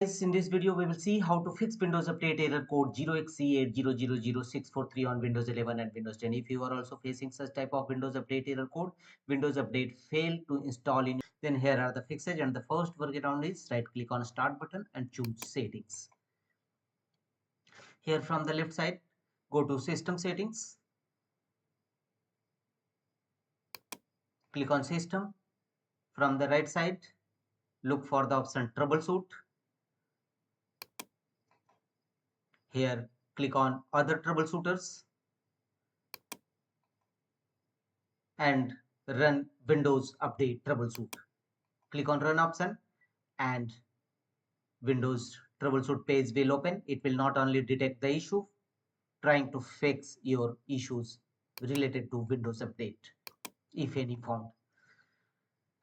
In this video, we will see how to fix Windows Update error code 0xc8000643 on Windows 11 and Windows 10. If you are also facing such type of Windows Update error code, Windows Update failed to install in, then here are the fixes. And the first workaround is right click on Start button and choose Settings. Here from the left side, go to System Settings. Click on System. From the right side, look for the option Troubleshoot. Here, click on Other Troubleshooters and run Windows Update Troubleshoot. Click on Run option and Windows Troubleshoot page will open. It will not only detect the issue, trying to fix your issues related to Windows Update, if any found.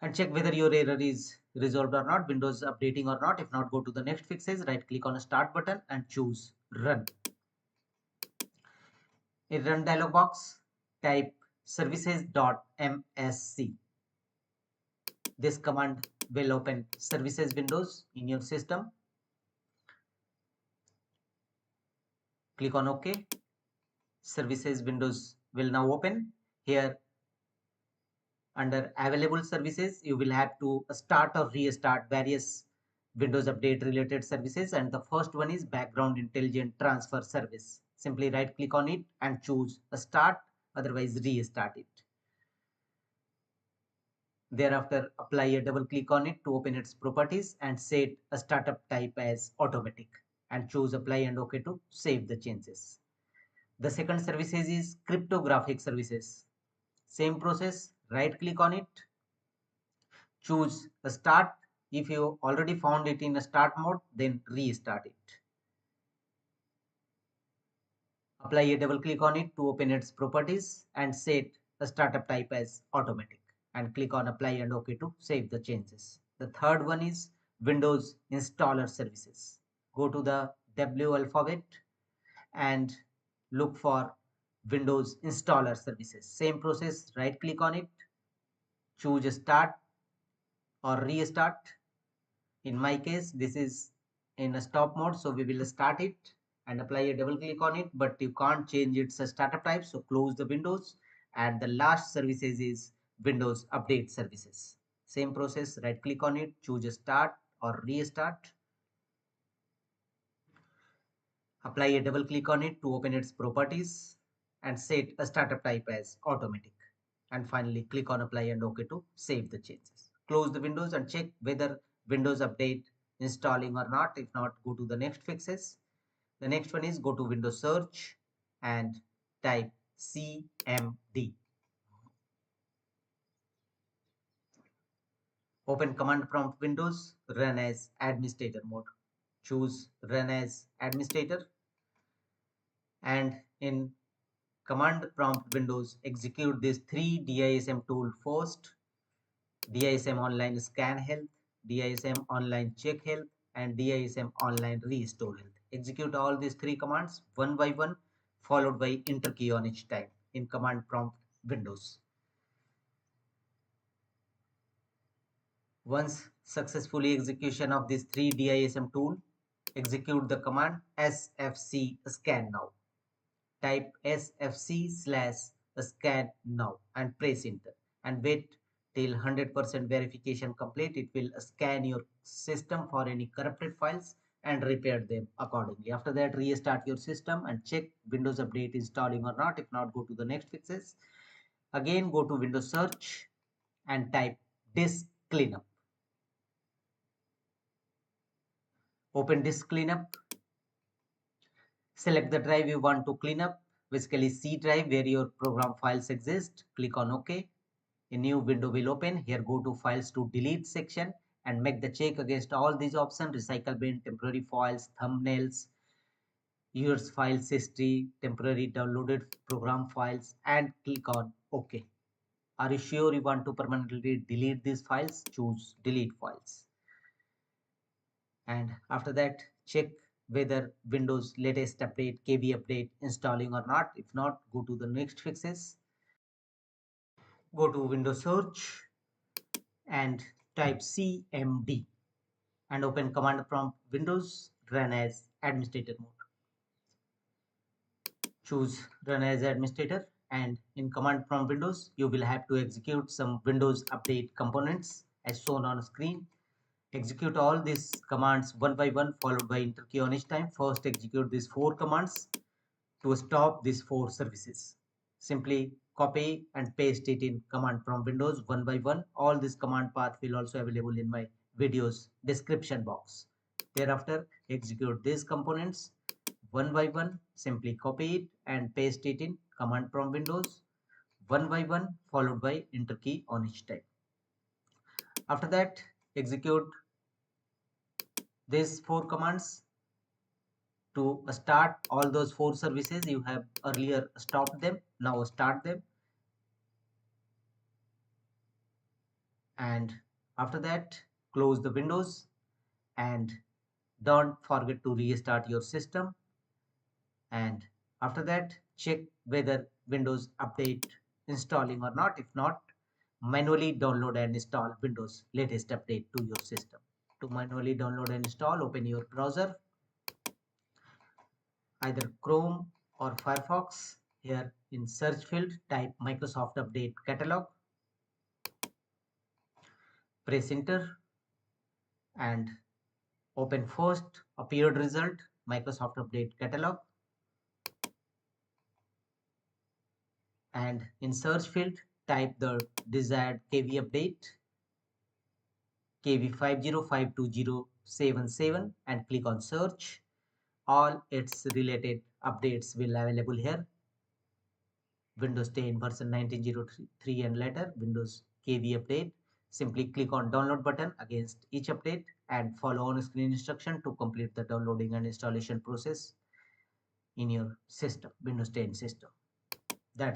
And check whether your error is resolved or not, Windows updating or not. If not, go to the next fixes, right click on the Start button and choose Run. In Run dialog box, type services.msc. This command will open services windows in your system. Click on OK. Services windows will now open. Here under available services, you will have to start or restart various Windows Update related services, and the first one is background intelligent transfer service. Simply right click on it and choose start, otherwise restart it. Thereafter, apply a double click on it to open its properties and set a startup type as automatic and choose apply and OK to save the changes. The second services is cryptographic services. Same process, right click on it, choose a start. If you already found it in a start mode, then restart it. Apply a double click on it to open its properties and set a startup type as automatic and click on apply and OK to save the changes. The third one is Windows installer services. Go to the W alphabet and look for Windows installer services. Same process, right click on it, choose start or restart. In my case, this is in a stop mode, so we will start it and apply a double click on it, but you can't change its startup type, so close the windows. And the last services is Windows update services. Same process, right click on it, choose start or restart. Apply a double click on it to open its properties and set a startup type as automatic. And finally, click on apply and OK to save the changes. Close the windows and check whether Windows Update installing or not. If not, go to the next fixes. The next one is go to Windows Search and type CMD. Open command prompt windows, run as administrator mode. Choose run as administrator and in command prompt windows execute these three DISM tool first: DISM online scanhealth, DISM online checkhealth, and DISM online restorehealth. Execute all these three commands one by one, followed by enter key on each time in command prompt windows. Once successfully execution of these three DISM tool, execute the command sfc scan now. Type sfc/scan now and press enter and wait till 100% verification complete. It will scan your system for any corrupted files and repair them accordingly. After that, restart your system and check Windows Update installing or not. If not, go to the next fixes. Again, go to Windows Search and type disk cleanup. Open disk cleanup. Select the drive you want to clean up, basically C drive where your program files exist. Click on OK. A new window will open. Here go to files to delete section and make the check against all these options: recycle bin, temporary files, thumbnails, yours files history, temporary downloaded program files, and click on OK. Are you sure you want to permanently delete these files? Choose delete files. And after that, check whether Windows latest update KB update installing or not. If not, go to the next fixes. Go to Windows Search and type CMD. and open command prompt Windows, run as administrator mode. Choose run as administrator, and in command prompt Windows you will have to execute some Windows update components as shown on screen. Execute all these commands one by one followed by enter key on each time. First execute these 4 commands to stop these 4 services. Simply copy and paste it in command prompt Windows one by one. All this command path will also available in my video's description box. Thereafter execute these components one by one. Simply copy it and paste it in command prompt Windows one by one followed by enter key on each time. After that execute these 4 commands to start all those 4 services you have earlier stopped them. Now start them, and after that close the windows and don't forget to restart your system. And after that check whether Windows update installing or not. If not, manually download and install Windows latest update to your system. To manually download and install, open your browser, either Chrome or Firefox. Here in search field type Microsoft Update Catalog, press enter, and open first appeared result Microsoft Update Catalog, and in search field type the desired KV update KV5052077 and click on search. All its related updates will available here. Windows 10 version 1903 and later, Windows KV update. Simply click on download button against each update and follow on screen instruction to complete the downloading and installation process in your system, Windows 10 system.